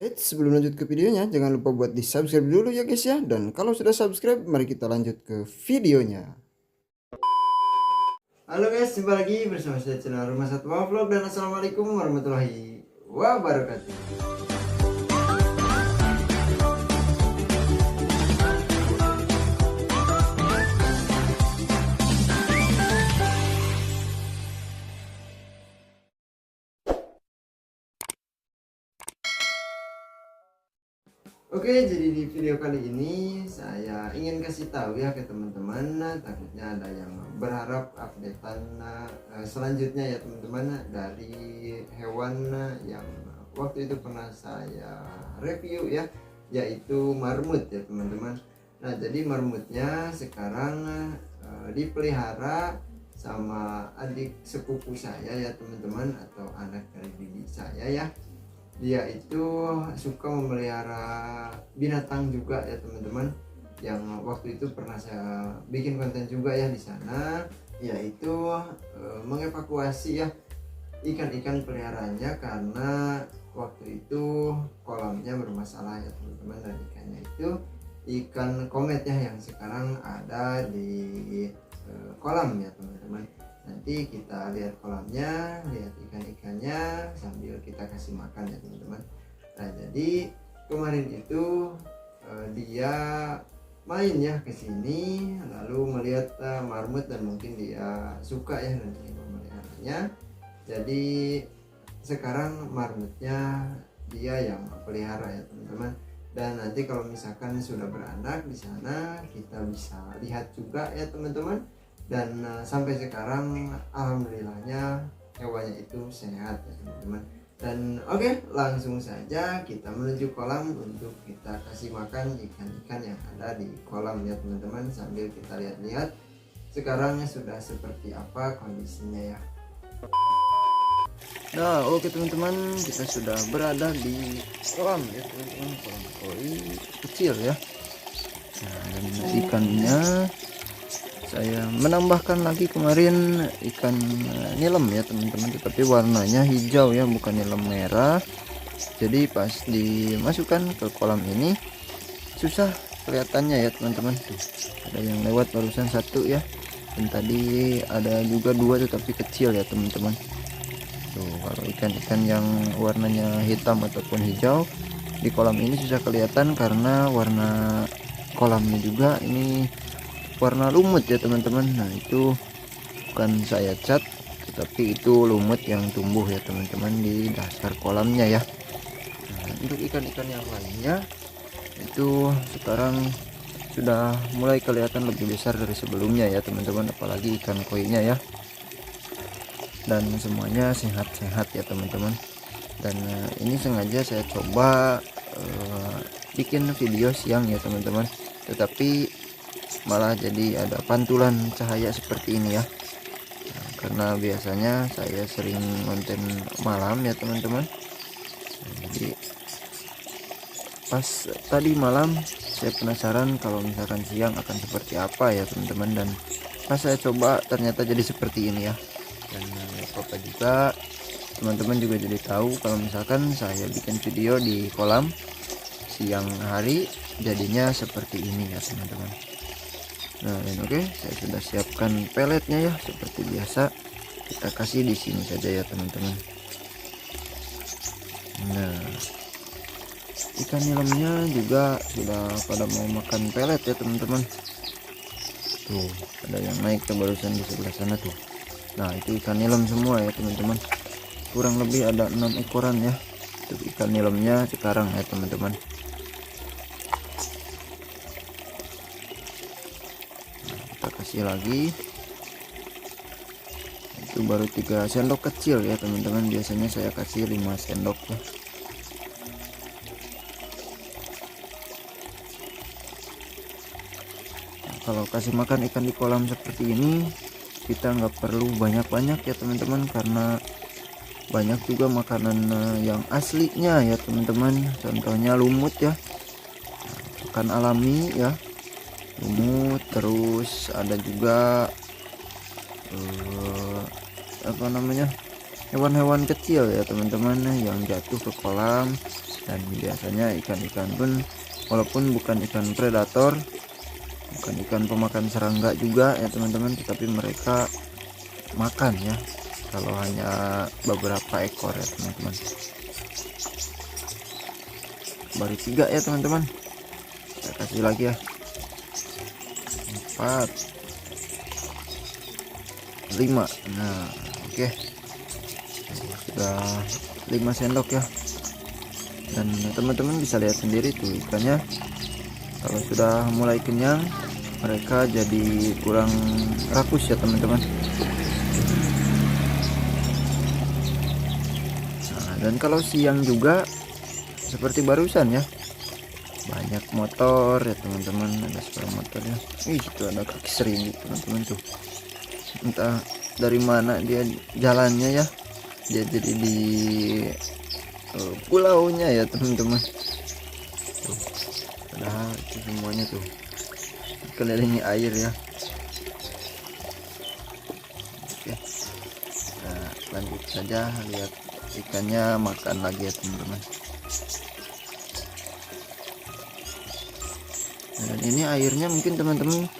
Sebelum lanjut ke videonya, jangan lupa buat di subscribe dulu ya guys ya. Dan kalau sudah subscribe, mari kita lanjut ke videonya. Halo guys, jumpa lagi bersama saya channel Rumah Satwa Vlog. Dan assalamualaikum warahmatullahi wabarakatuh. Oke, jadi di video kali ini saya ingin kasih tahu ya ke teman-teman, takutnya ada yang berharap updatean selanjutnya ya teman-teman, dari hewan yang waktu itu pernah saya review ya, yaitu marmut ya teman-teman. Nah, jadi marmutnya sekarang dipelihara sama adik sepupu saya ya teman-teman, atau anak dari bibi saya ya. Dia itu suka memelihara binatang juga ya teman-teman, yang waktu itu pernah saya bikin konten juga ya di sana, yaitu mengevakuasi ya ikan-ikan peliharaannya, karena waktu itu kolamnya bermasalah ya teman-teman, dan ikannya itu ikan komet ya, yang sekarang ada di kolam ya teman-teman. Nanti kita lihat kolamnya, lihat ikan-ikannya sambil kita kasih makan ya teman-teman. Nah, jadi kemarin itu dia main ya ke sini, lalu melihat marmut, dan mungkin dia suka ya dan ingin memeliharanya. Jadi sekarang marmutnya dia yang pelihara ya teman-teman. Dan nanti kalau misalkan sudah beranak di sana, kita bisa lihat juga ya teman-teman. Dan sampai sekarang alhamdulillahnya hewannya itu sehat ya teman-teman. Dan oke, langsung saja kita menuju kolam untuk kita kasih makan ikan-ikan yang ada di kolam ya teman-teman, sambil kita lihat-lihat sekarang sudah seperti apa kondisinya ya. Nah, oke teman-teman, kita sudah berada di kolam ya teman-teman, kolam koi kecil ya. Nah, dan ikannya saya menambahkan lagi kemarin ikan nilem ya teman-teman, tetapi warnanya hijau ya, bukan nilem merah. Jadi pas dimasukkan ke kolam ini susah kelihatannya ya teman-teman. Tuh, ada yang lewat barusan satu ya, dan tadi ada juga dua tetapi kecil ya teman-teman. Tuh, kalau ikan-ikan yang warnanya hitam ataupun hijau di kolam ini susah kelihatan karena warna kolamnya juga ini warna lumut ya teman-teman. Nah, itu bukan saya cat, tetapi itu lumut yang tumbuh ya teman-teman di dasar kolamnya ya. Nah, untuk ikan-ikan yang lainnya itu sekarang sudah mulai kelihatan lebih besar dari sebelumnya ya teman-teman, apalagi ikan koinya ya. Dan semuanya sehat-sehat ya teman-teman. Dan ini sengaja saya coba bikin video siang ya teman-teman, tetapi malah jadi ada pantulan cahaya seperti ini ya. Nah, karena biasanya saya sering konten malam ya teman-teman. Nah, jadi pas tadi malam saya penasaran kalau misalkan siang akan seperti apa ya teman-teman, dan pas saya coba ternyata jadi seperti ini ya. Dan apa juga teman-teman juga jadi tahu kalau misalkan saya bikin video di kolam siang hari jadinya seperti ini ya teman-teman. Nah, dan oke, saya sudah siapkan peletnya ya, seperti biasa kita kasih di sini saja ya teman-teman. Nah, ikan nilemnya juga sudah pada mau makan pelet ya teman-teman. Tuh, ada yang naik ke barusan di sebelah sana tuh. Nah, itu ikan nilem semua ya teman-teman, kurang lebih ada 6 ekoran ya. Itu ikan nilemnya sekarang ya teman-teman. Kasih lagi, itu baru 3 sendok kecil ya teman-teman, biasanya saya kasih 5 sendok ya. Nah, kalau kasih makan ikan di kolam seperti ini kita nggak perlu banyak-banyak ya teman-teman, karena banyak juga makanan yang aslinya ya teman-teman. Contohnya lumut ya, ikan alami ya, lumut. Terus ada juga apa namanya, hewan-hewan kecil ya teman-teman yang jatuh ke kolam. Dan biasanya ikan-ikan pun walaupun bukan ikan predator, bukan ikan pemakan serangga juga ya teman-teman, tetapi mereka makan ya kalau hanya beberapa ekor ya teman-teman. Baru 3 ya teman-teman, saya kasih lagi ya, 4 5. Nah oke, sudah 5 sendok ya. Dan teman-teman bisa lihat sendiri tuh ikannya, kalau sudah mulai kenyang mereka jadi kurang rakus ya teman-teman. Nah, dan kalau siang juga seperti barusan ya, banyak motor ya teman-teman, ada suara motor ya. Itu ada kaki seribu teman-teman tuh, entah dari mana dia jalannya ya, dia jadi di pulaunya ya teman-teman. Padahal itu semuanya tuh kelilingi air ya. Oke, nah, lanjut saja lihat ikannya makan lagi ya teman-teman. Dan ini airnya mungkin teman-teman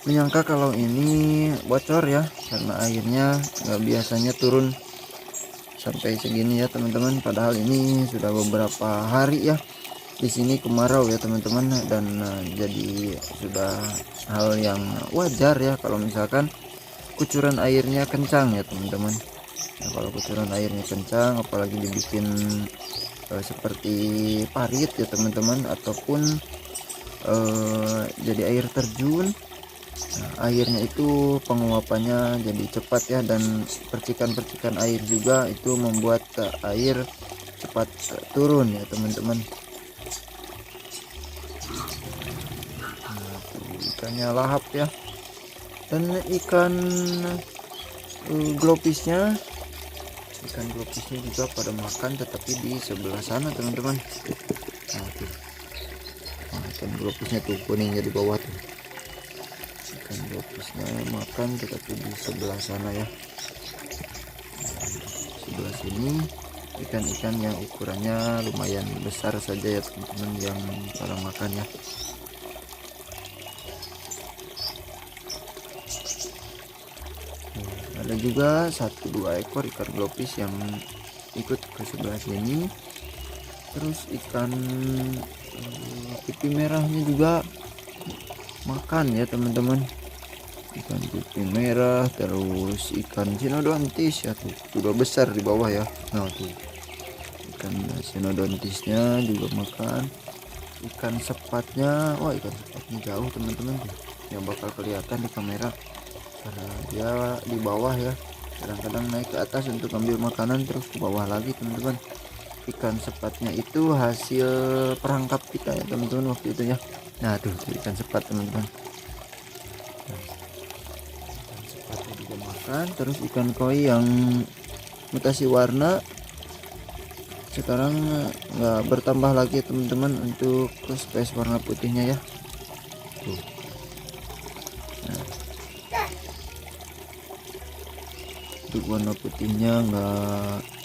menyangka kalau ini bocor ya, karena airnya nggak biasanya turun sampai segini ya teman-teman. Padahal ini sudah beberapa hari ya di sini kemarau ya teman-teman, dan jadi sudah hal yang wajar ya kalau misalkan kucuran airnya kencang ya teman-teman. Nah, kalau kucuran airnya kencang apalagi dibikin seperti parit ya teman-teman, ataupun jadi air terjun. Nah, airnya itu penguapannya jadi cepat ya, dan percikan-percikan air juga itu membuat air cepat turun ya teman-teman. Nah, ikannya lahap ya. Dan ikan glopisnya juga pada makan, tetapi di sebelah sana teman-teman. Nah, tuh. Nah, ikan glopisnya tuh kuningnya di bawah tuh. Ikan glopisnya makan tetapi di sebelah sana ya. Sebelah sini ikan-ikan yang ukurannya lumayan besar saja ya teman-teman yang pada makan ya. Ada juga 1-2 ekor ikan glopis yang ikut ke sebelah sini. Terus ikan pipi merahnya juga makan ya teman-teman. Ikan pipi merah, terus ikan sinodontis ya tuh juga besar di bawah ya. Nah tuh ikan sinodontisnya juga makan. Ikan sepatnya, wah ikan sepatnya jauh teman-teman tuh, yang bakal kelihatan di kamera karena dia di bawah ya. Kadang-kadang naik ke atas untuk ambil makanan terus ke bawah lagi teman-teman. Ikan sepatnya itu hasil perangkap kita ya teman-teman waktu itu ya. Nah tuh ikan sepat teman-teman. Ikan sepatnya juga makan. Terus ikan koi yang mutasi warna sekarang nggak bertambah lagi teman-teman untuk space warna putihnya ya. Tuh. Nah, untuk warna putihnya nggak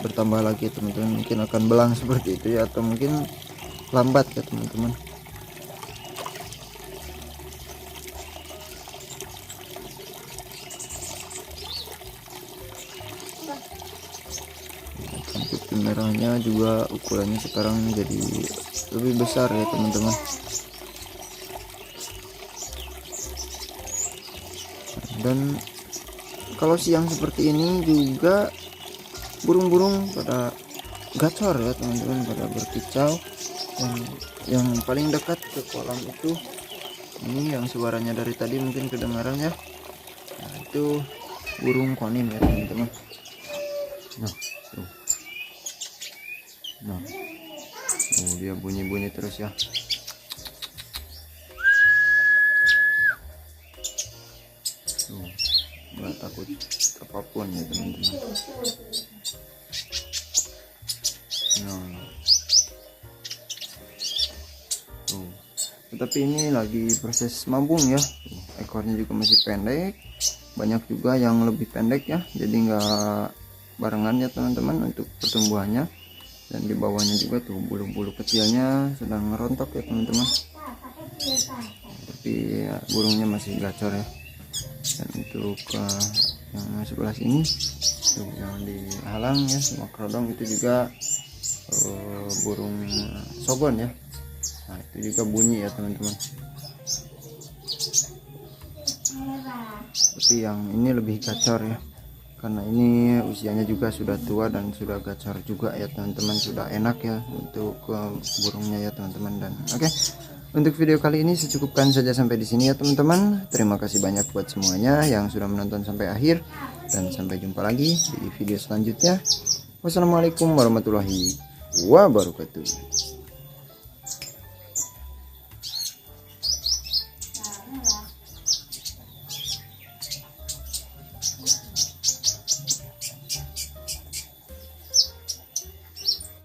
bertambah lagi teman-teman, mungkin akan belang seperti itu ya, atau mungkin lambat ya teman-teman. Ikan putih merahnya juga ukurannya sekarang jadi lebih besar ya teman-teman. Dan kalau siang seperti ini juga burung-burung pada gacor ya teman-teman, pada berkicau. Dan yang paling dekat ke kolam itu ini yang suaranya dari tadi mungkin kedengaran ya. Nah, itu burung konim ya teman-teman. Nah tuh. Nah dia bunyi-bunyi terus ya. Tuh, nggak takut apapun ya teman-teman. Nah tuh, tetapi ini lagi proses mabung ya. Tuh, ekornya juga masih pendek, banyak juga yang lebih pendek ya, jadi nggak barengan ya teman-teman untuk pertumbuhannya. Dan di bawahnya juga tuh bulu-bulu kecilnya sedang ngerontok ya teman-teman, tapi ya, burungnya masih gacor ya. Dan untuk yang sebelah sini tuh yang dihalang ya sama kerodong itu juga burung sogon ya. Nah itu juga bunyi ya teman-teman, tapi yang ini lebih gacor ya, karena ini usianya juga sudah tua dan sudah gacor juga ya teman-teman. Sudah enak ya untuk burungnya ya teman-teman. Dan oke, untuk video kali ini secukupkan saja sampai di sini ya teman-teman. Terima kasih banyak buat semuanya yang sudah menonton sampai akhir, dan sampai jumpa lagi di video selanjutnya. Wassalamualaikum warahmatullahi wabarakatuh.